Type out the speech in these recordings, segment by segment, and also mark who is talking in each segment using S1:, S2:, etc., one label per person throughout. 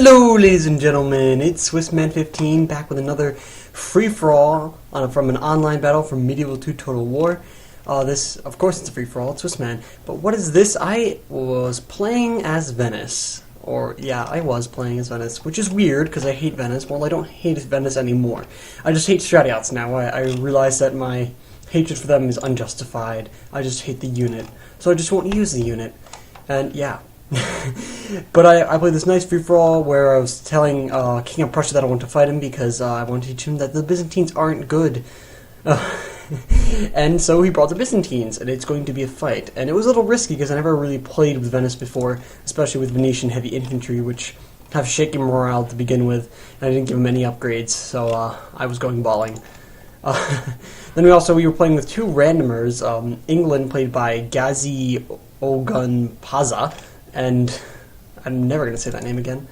S1: Hello ladies and gentlemen, it's Swissman 15 back with another free-for-all from an online battle from Medieval 2 Total War. This, of course it's a free-for-all, it's Swissman. But what is this? I was playing as Venice. I was playing as Venice, which is weird because I hate Venice. Well, I don't hate Venice anymore. I just hate Stratiots now. I realize that my hatred for them is unjustified. I just hate the unit. So I just won't use the unit. And yeah. But I played this nice free-for-all where I was telling King of Prussia that I want to fight him because I want to teach him that the Byzantines aren't good. And so he brought the Byzantines, and it's going to be a fight. And it was a little risky because I never really played with Venice before, especially with Venetian heavy infantry, which have shaky morale to begin with, and I didn't give them any upgrades, so I was going balling. Then we were playing with two randomers, England played by Gazi Ogunpaza, and I'm never going to say that name again.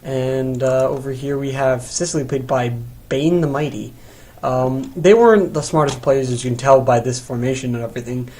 S1: And over here we have Sicily played by Bane the Mighty. They weren't the smartest players, as you can tell by this formation and everything.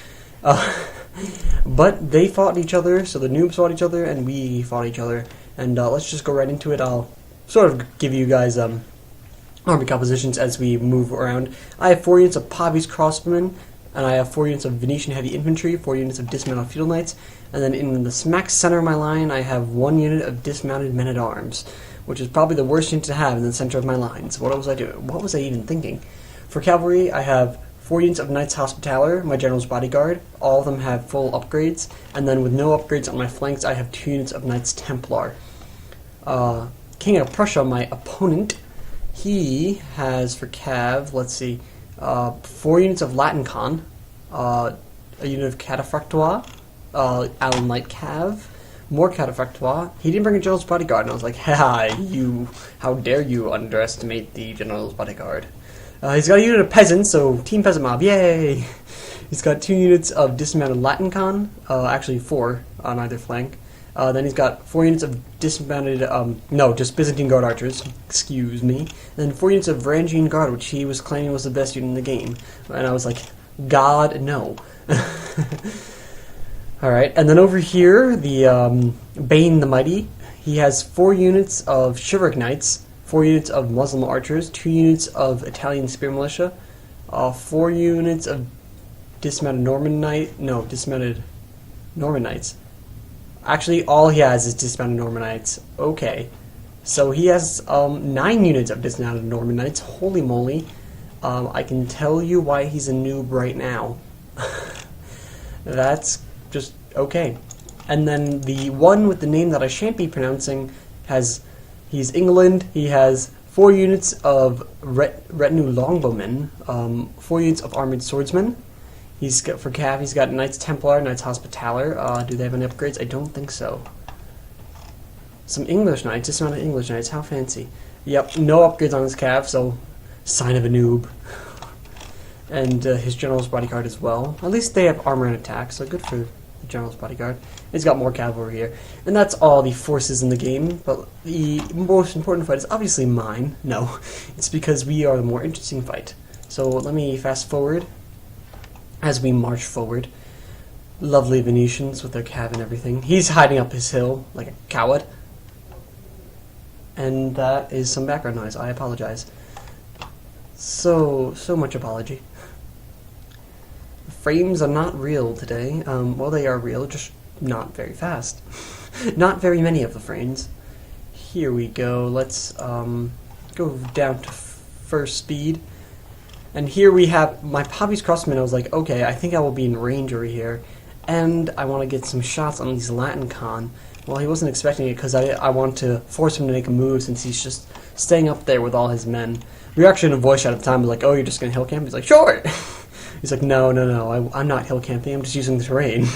S1: But they fought each other, so the noobs fought each other, and we fought each other. And let's just go right into it. I'll sort of give you guys army compositions as we move around. I have 4 units of Pavi's Crossbowmen, and I have 4 units of Venetian heavy infantry, 4 units of dismounted feudal knights, and then in the smack center of my line I have 1 unit of dismounted men-at-arms, which is probably the worst unit to have in the center of my lines. What was I doing? What was I even thinking? For cavalry, I have 4 units of Knights Hospitaller, my general's bodyguard. All of them have full upgrades, and then with no upgrades on my flanks, I have 2 units of Knights Templar. King of Prussia, my opponent, he has for cav, let's see, 4 units of Latin Con, a unit of Cataphractoire, Allen Light Cav, more Cataphractoire. He didn't bring a general's bodyguard, and I was like, ha, how dare you underestimate the general's bodyguard. He's got a unit of peasants, so Team Peasant Mob, yay! He's got 2 units of dismounted Latin Con, actually 4 on either flank. Then he's got 4 units of dismounted, just Byzantine Guard archers, excuse me. And then 4 units of Varangian Guard, which he was claiming was the best unit in the game. And I was like, God, no. Alright, and then over here, the Bane the Mighty, he has 4 units of Chivalric Knights, 4 units of Muslim archers, 2 units of Italian Spear Militia, 4 units of dismounted Norman Knights. Actually, all he has is dismounted Norman Knights. Okay. So he has 9 units of dismounted Norman Knights. Holy moly. I can tell you why he's a noob right now. That's just okay. And then the one with the name that I shan't be pronouncing he's England. He has 4 units of retinue longbowmen, 4 units of armored swordsmen. He's got, for cav, he's got Knights Templar, Knights Hospitaller. Do they have any upgrades? I don't think so. Some English Knights, dismounted English Knights, how fancy. Yep, no upgrades on his cav, so sign of a noob. And his general's bodyguard as well. At least they have armor and attack, so good for the general's bodyguard. He's got more cav over here. And that's all the forces in the game, but the most important fight is obviously mine. No, it's because we are the more interesting fight. So let me fast forward as we march forward. Lovely Venetians with their cav and everything. He's hiding up his hill like a coward. And that is some background noise. I apologize. So much apology. The frames are not real today. Well, they are real, just not very fast. Not very many of the frames. Here we go. Let's go down to first speed. And here we have my Pavi's Crossbowmen. I was like, okay, I think I will be in range over here. And I want to get some shots on these Latin Con. Well, he wasn't expecting it because I want to force him to make a move since he's just staying up there with all his men. We were actually in a voice chat at the time. We're like, oh, you're just going to hill camp? He's like, sure! He's like, no, I'm not hill camping. I'm just using the terrain.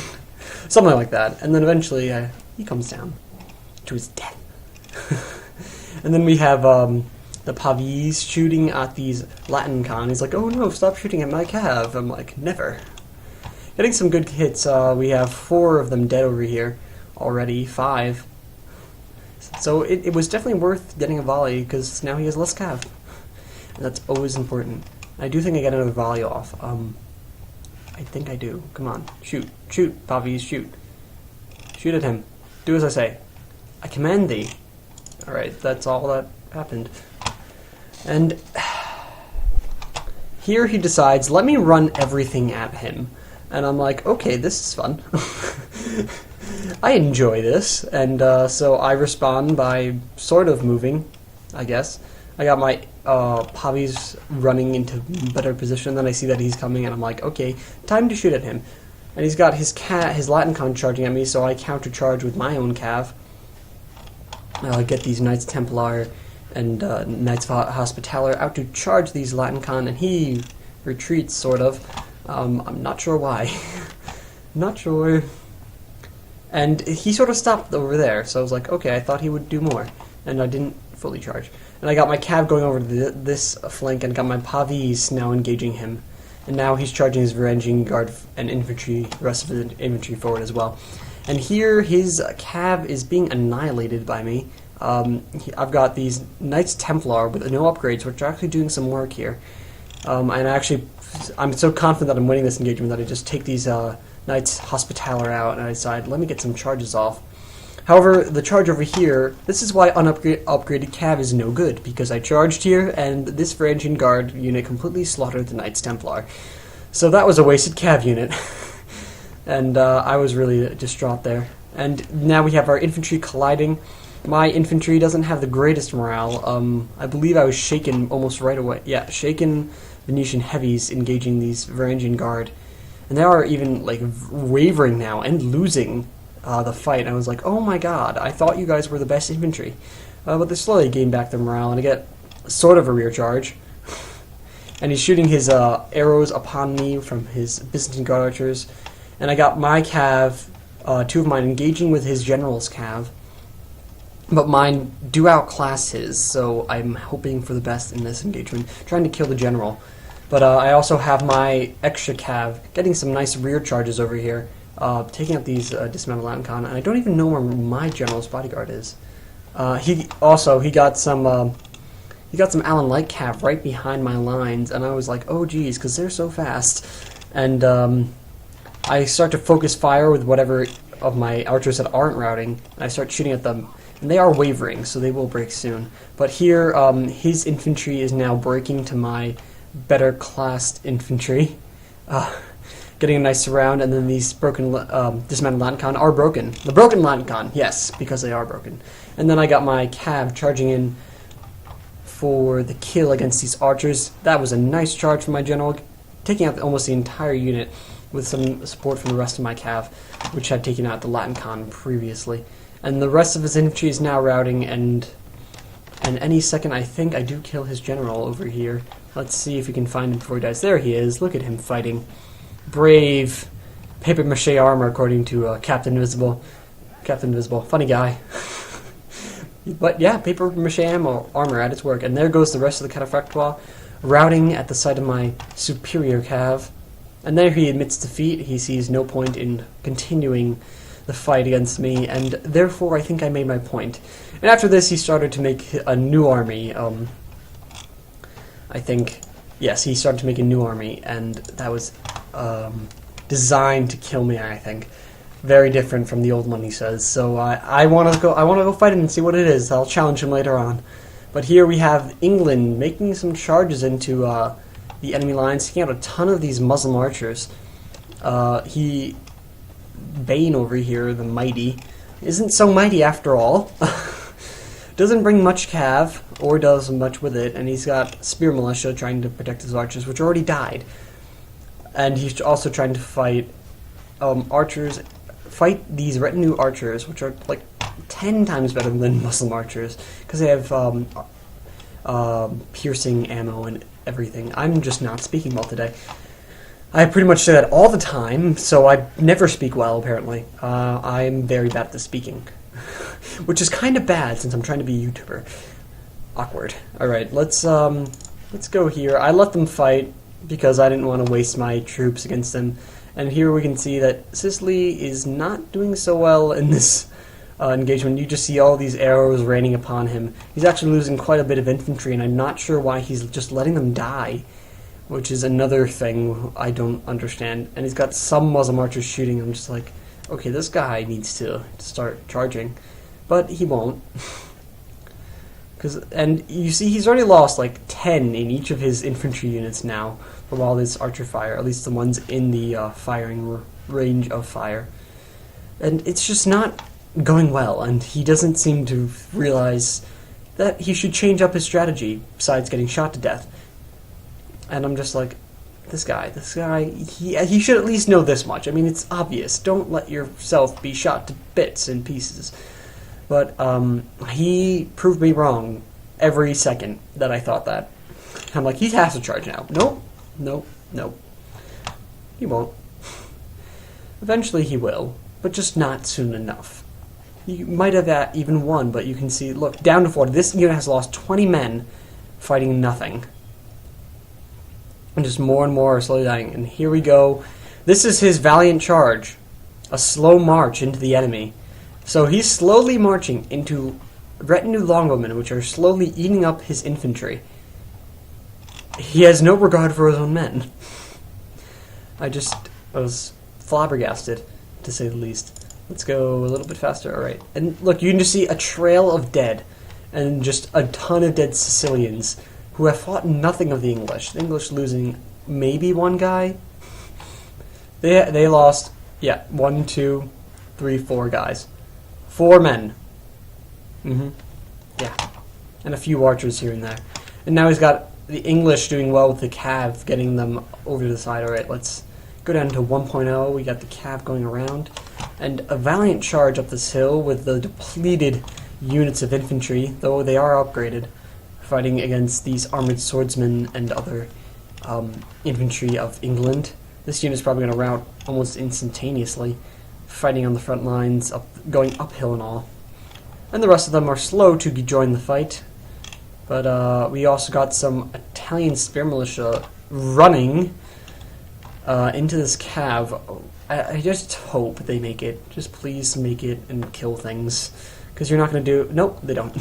S1: Something like that. And then eventually he comes down to his death. And then we have the Pavis shooting at these Latin Con. He's like, oh no, stop shooting at my cav. I'm like, never. Getting some good hits. We have 4 of them dead over here already, 5. So it was definitely worth getting a volley because now he has less cav. And that's always important. I do think I get another volley off. I think I do. Come on. Shoot. Shoot, Pavis, shoot. Shoot at him. Do as I say. I command thee. Alright, that's all that happened. And here he decides, let me run everything at him. And I'm like, okay, this is fun. I enjoy this. And so I respond by sort of moving, I guess. I got my Pavi's running into better position, then I see that he's coming, and I'm like, okay, time to shoot at him. And he's got his Latin con charging at me, so I countercharge with my own cav. Get these Knights Templar and Knights Hospitaller out to charge these Latin con, and he retreats, sort of. I'm not sure why. Not sure. And he sort of stopped over there, so I was like, okay, I thought he would do more. And I didn't fully charge. And I got my cav going over to this flank, and got my Pavis now engaging him. And now he's charging his Varangian Guard and infantry, the rest of his infantry forward as well. And here his cav is being annihilated by me. I've got these Knights Templar with no upgrades, which are actually doing some work here. I'm so confident that I'm winning this engagement that I just take these Knights Hospitaller out, and I decide, let me get some charges off. However, the charge over here, this is why upgraded cav is no good, because I charged here, and this Varangian Guard unit completely slaughtered the Knights Templar. So that was a wasted cav unit. And I was really distraught there. And now we have our infantry colliding. My infantry doesn't have the greatest morale. I believe I was shaken almost right away. Yeah, shaken Venetian heavies engaging these Varangian Guard. And they are even like wavering now and losing the fight. And I was like, oh my god, I thought you guys were the best infantry. But they slowly gain back their morale, and I get sort of a rear charge. And he's shooting his arrows upon me from his Byzantine Guard archers. And I got my cav, two of mine engaging with his general's cav. But mine do outclass his, so I'm hoping for the best in this engagement, trying to kill the general. But I also have my extra cav getting some nice rear charges over here, taking out these dismounted Latin con, and I don't even know where my general's bodyguard is. He got some Allen Light cav right behind my lines, and I was like, oh geez, because they're so fast. And I start to focus fire with whatever of my archers that aren't routing, and I start shooting at them. And they are wavering, so they will break soon. But here, his infantry is now breaking to my better classed infantry. Getting a nice surround, and then these broken dismounted Latin con are broken. The broken Latin con, yes, because they are broken. And then I got my cav charging in for the kill against these archers. That was a nice charge from my general, taking out almost the entire unit with some support from the rest of my cav, which had taken out the Latin con previously. And the rest of his infantry is now routing, and any second I think I do kill his general over here. Let's see if we can find him before he dies. There he is. Look at him fighting. Brave. Papier-mâché armor, according to Captain Invisible. Captain Invisible. Funny guy. But yeah, papier-mâché armor at its work. And there goes the rest of the Cataphractoire, routing at the sight of my superior cav. And there he admits defeat. He sees no point in continuing the fight against me, and therefore I think I made my point. And after this, he started to make a new army. I think, yes, he started to make a new army, and that was designed to kill me. I think very different from the old one, he says. So I want to go fight him and see what it is. I'll challenge him later on. But here we have England making some charges into the enemy lines, taking out a ton of these Muslim archers. Bane over here, the mighty, isn't so mighty after all. Doesn't bring much cav, or does much with it, and he's got spear militia trying to protect his archers, which already died. And he's also trying to fight these retinue archers, which are like 10 times better than Muslim archers, because they have piercing ammo and everything. I'm just not speaking well today. I pretty much say that all the time, so I never speak well, apparently. I'm very bad at the speaking. Which is kind of bad, since I'm trying to be a YouTuber. Awkward. Alright, let's go here. I let them fight, because I didn't want to waste my troops against them. And here we can see that Sicily is not doing so well in this engagement. You just see all these arrows raining upon him. He's actually losing quite a bit of infantry, and I'm not sure why he's just letting them die. Which is another thing I don't understand. And he's got some Muslim archers shooting. I'm just like, okay, this guy needs to start charging. But he won't. And you see, he's already lost like 10 in each of his infantry units now from all this archer fire, at least the ones in the firing range of fire. And it's just not going well, and he doesn't seem to realize that he should change up his strategy besides getting shot to death. And I'm just like, this guy, he should at least know this much. I mean, it's obvious. Don't let yourself be shot to bits and pieces. But he proved me wrong every second that I thought that. I'm like, he has to charge now. Nope. He won't. Eventually he will, but just not soon enough. You might have even won, but you can see, look, down to 40. This unit has lost 20 men fighting nothing. And just more and more are slowly dying. And here we go. This is his valiant charge. A slow march into the enemy. So he's slowly marching into retinue longbowmen, which are slowly eating up his infantry. He has no regard for his own men. I was flabbergasted, to say the least. Let's go a little bit faster. Alright. And look, you can just see a trail of dead. And just a ton of dead Sicilians who have fought nothing of the English. The English losing maybe one guy. They lost, 1, 2, 3, 4 guys. 4 men. Yeah. And a few archers here and there. And now he's got the English doing well with the cav, getting them over to the side. Alright, let's go down to 1.0. We got the cav going around. And a valiant charge up this hill with the depleted units of infantry, though they are upgraded, fighting against these armored swordsmen and other infantry of England. This unit is probably going to rout almost instantaneously, fighting on the front lines, going uphill and all. And the rest of them are slow to join the fight. But we also got some Italian spear militia running into this cav. I just hope they make it. Just please make it and kill things. Because you're not going to do... Nope, they don't.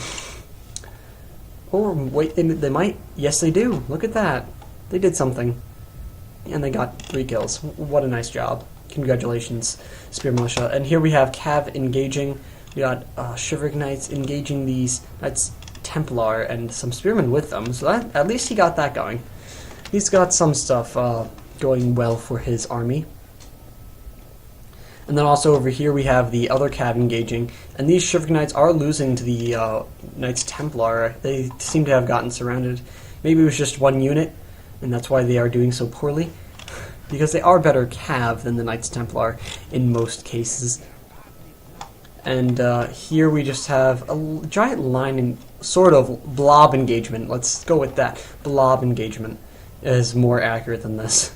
S1: Or wait, they might. Yes, they do. Look at that. They did something. And they got 3 kills. What a nice job. Congratulations, Spear Militia. And here we have Cav engaging. We got Chivalric Knights engaging these Knights Templar and some Spearmen with them. So that, at least he got that going. He's got some stuff going well for his army. And then also over here we have the other Cav engaging, and these Chivalric Knights are losing to the Knights Templar. They seem to have gotten surrounded. Maybe it was just one unit, and that's why they are doing so poorly. Because they are better Cav than the Knights Templar in most cases. And here we just have a giant line and sort of blob engagement. Let's go with that. Blob engagement is more accurate than this.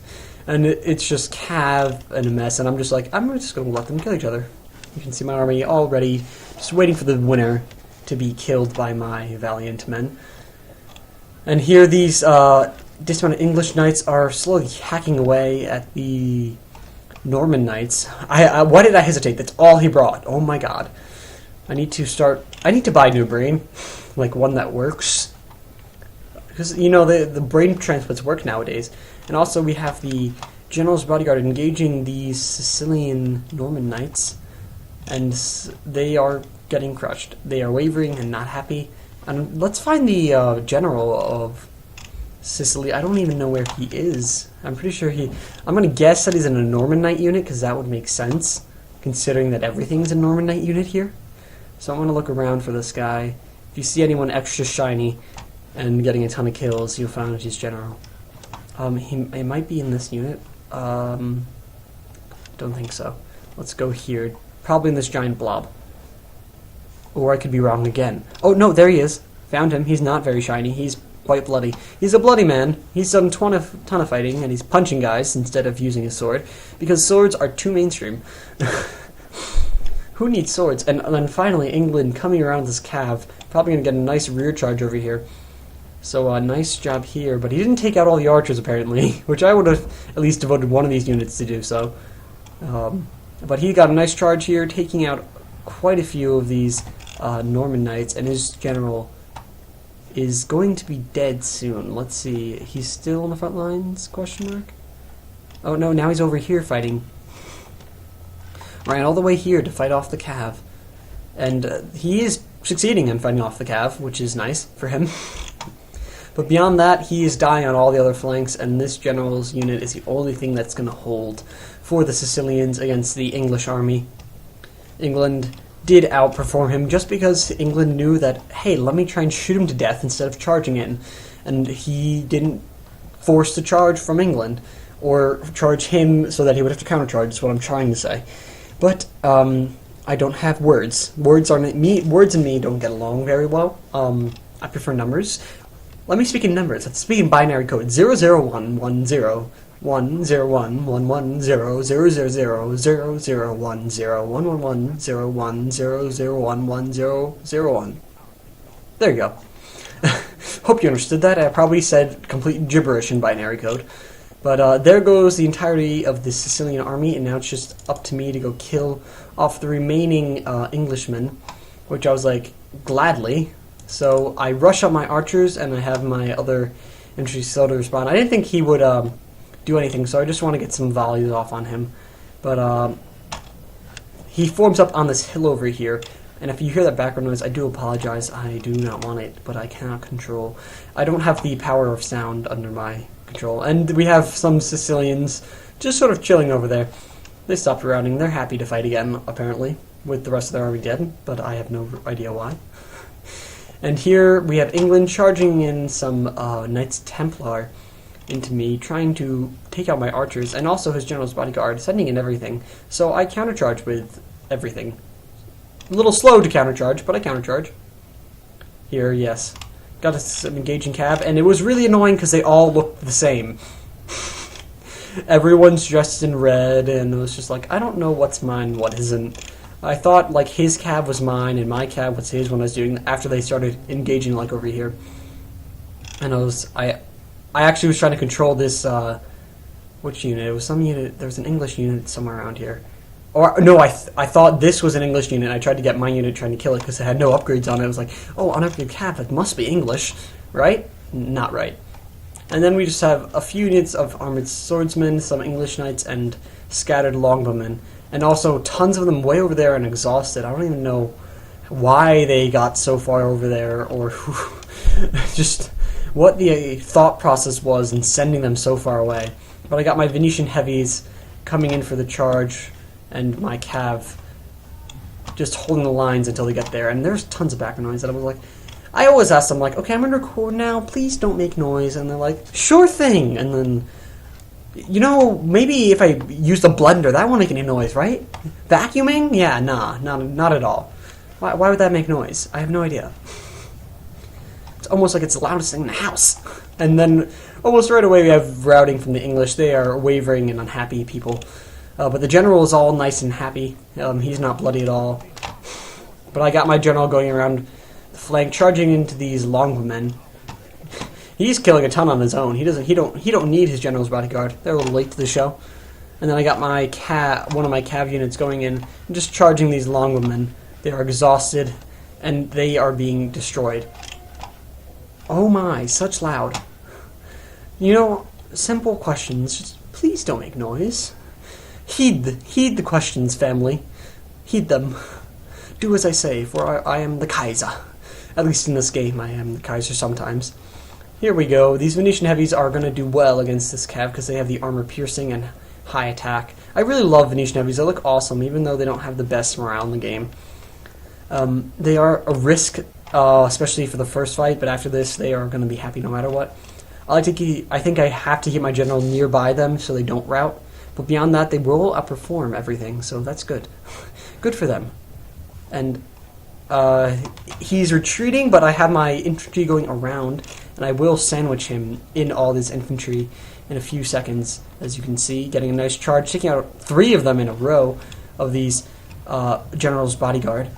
S1: And it's just Cav and a mess, and I'm just like, I'm just going to let them kill each other. You can see my army already just waiting for the winner to be killed by my valiant men. And here these dismounted English knights are slowly hacking away at the Norman knights. Why did I hesitate? That's all he brought. Oh my god. I need to buy a new brain. Like one that works. Because, you know, the brain transplants work nowadays. And also we have the General's Bodyguard engaging these Sicilian Norman knights. And they are getting crushed. They are wavering and not happy. And let's find the General of Sicily. I don't even know where he is. I'm pretty sure I'm going to guess that he's in a Norman Knight unit, because that would make sense, considering that everything's a Norman Knight unit here. So I'm going to look around for this guy. If you see anyone extra shiny and getting a ton of kills, you'll find that he's General. He might be in this unit. Don't think so. Let's go here. Probably in this giant blob. Or I could be wrong again. Oh, no, there he is. Found him. He's not very shiny. He's quite bloody. He's a bloody man. He's done a ton of fighting, and he's punching guys instead of using his sword, because swords are too mainstream. Who needs swords? And then finally, England coming around this cav, probably going to get a nice rear charge over here. So nice job here, but he didn't take out all the archers apparently, which I would have at least devoted one of these units to do so. But he got a nice charge here, taking out quite a few of these Norman knights, and his general is going to be dead soon. Let's see, he's still on the front lines, question mark? Oh no, now he's over here fighting. Ran all the way here to fight off the cav. And he is succeeding in fighting off the Cav, which is nice for him. But beyond that, he is dying on all the other flanks, and this general's unit is the only thing that's going to hold for the Sicilians against the English army. England did outperform him just because England knew that, hey, let me try and shoot him to death instead of charging in. And he didn't force the charge from England, or charge him so that he would have to countercharge, is what I'm trying to say. But I don't have words. Words and me don't get along very well. I prefer numbers. Let me speak in numbers. Let's speak in binary code. 00110 10101000010110101001101. There you go. Hope you understood that. I probably said complete gibberish in binary code. But there goes the entirety of the Sicilian army, and now it's just up to me to go kill off the remaining Englishmen, which I was like, gladly. So I rush up my archers, and I have my other infantry soldier respond. I didn't think he would do anything, so I just want to get some volleys off on him. But he forms up on this hill over here, and if you hear that background noise, I do apologize. I do not want it, but I cannot control. I don't have the power of sound under my control. And we have some Sicilians just sort of chilling over there. They stopped routing. They're happy to fight again, apparently, with the rest of their army dead, but I have no idea why. And here we have England charging in some Knights Templar into me, trying to take out my archers, and also his general's bodyguard, sending in everything. So I countercharge with everything. A little slow to countercharge, but I countercharge. Here, yes. Got some engaging cav, and it was really annoying because they all looked the same. Everyone's dressed in red, and it was just like, I don't know what's mine, what isn't. I thought like his cav was mine and my cav was his when I was doing after they started engaging like over here. And I actually was trying to control this which unit? It was some unit. There was an English unit somewhere around here. Or no, I thought this was an English unit. I tried to get my unit trying to kill it because it had no upgrades on it. I was like, oh, unupgraded cav, it must be English, right? Not right. And then we just have a few units of armored swordsmen, some English knights, and scattered longbowmen. And also tons of them way over there and exhausted. I don't even know why they got so far over there, or just what the thought process was in sending them so far away. But I got my Venetian heavies coming in for the charge, and my cav just holding the lines until they get there. And there's tons of background noise that I was like, I always ask them, like, okay, I'm going to record now, please don't make noise. And they're like, sure thing. And then, you know, maybe if I use the blender, that won't make any noise, right? Vacuuming? Yeah, nah, not at all. Why would that make noise? I have no idea. It's almost like it's the loudest thing in the house. And then, almost right away, we have routing from the English. They are wavering and unhappy people. But the general is all nice and happy. He's not bloody at all. But I got my general going around the flank, charging into these longbowmen. He's killing a ton on his own. He don't need his general's bodyguard. They're a little late to the show. And then I got my one of my cav units going in and just charging these longbowmen. They are exhausted and they are being destroyed. Oh my, such loud. You know, simple questions. Just please don't make noise. Heed the questions, family. Heed them. Do as I say, for I am the Kaiser. At least in this game, I am the Kaiser sometimes. Here we go. These Venetian heavies are going to do well against this cav because they have the armor piercing and high attack. I really love Venetian heavies. They look awesome, even though they don't have the best morale in the game. They are a risk, especially for the first fight, but after this, they are going to be happy no matter what. I think I have to keep my general nearby them so they don't rout. But beyond that, they will outperform everything, so that's good. Good for them. And he's retreating, but I have my infantry going around, and I will sandwich him in all this infantry in a few seconds, as you can see, getting a nice charge, taking out 3 of them in a row of these general's bodyguard.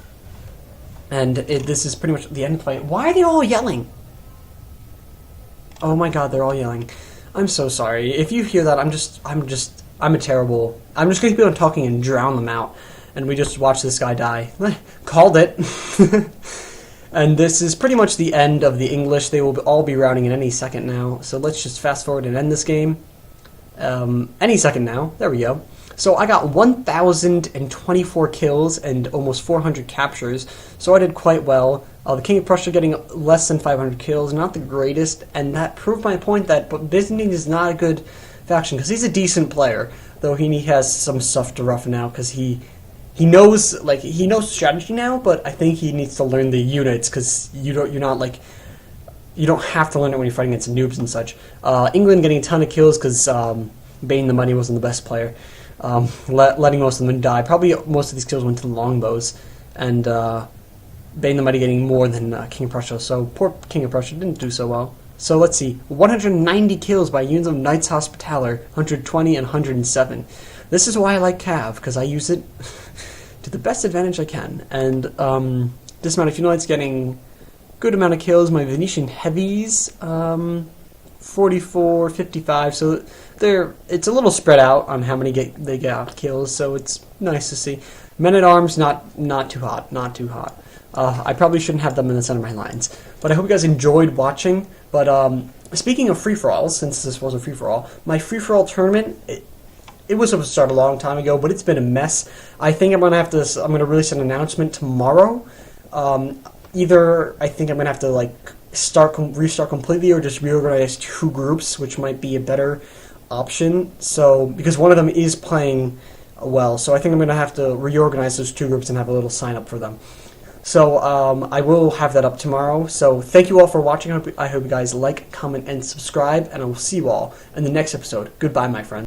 S1: And this is pretty much the end of the fight. Why are they all yelling? Oh my god, they're all yelling. I'm so sorry. If you hear that, I'm just going to keep on talking and drown them out. And we just watch this guy die. Called it. And this is pretty much the end of the English. They will all be routing in any second now. So let's just fast forward and end this game. Any second now. There we go. So I got 1,024 kills and almost 400 captures, so I did quite well. The King of Prussia getting less than 500 kills, not the greatest, and that proved my point that Byzantine is not a good faction, because he's a decent player, though he has some stuff to roughen out, because he knows strategy now, but I think he needs to learn the units, because you don't have to learn it when you're fighting against noobs and such. England getting a ton of kills because Bane the Money wasn't the best player, letting most of them die. Probably most of these kills went to the longbows, and Bane the Mighty getting more than King of Prussia, so poor King of Prussia didn't do so well. So let's see, 190 kills by units of Knights Hospitaller, 120 and 107. This is why I like Cav, because I use it to the best advantage I can. And Dismounted Feudal Knights getting good amount of kills. My Venetian Heavies, 44, 55, so it's a little spread out on how many they get kills, so it's nice to see. Men-at-Arms, not too hot, not too hot. I probably shouldn't have them in the center of my lines. But I hope you guys enjoyed watching. But speaking of free-for-alls, since this was a free-for-all, my free-for-all tournament, it was supposed to start a long time ago, but it's been a mess. I think I'm going to release an announcement tomorrow. Either I think I'm going to have to restart completely, or just reorganize 2 groups, which might be a better option. So, because one of them is playing well, so I think I'm going to have to reorganize those 2 groups and have a little sign up for them. So I will have that up tomorrow. So thank you all for watching. I hope you guys like, comment, and subscribe, and I will see you all in the next episode. Goodbye, my friends.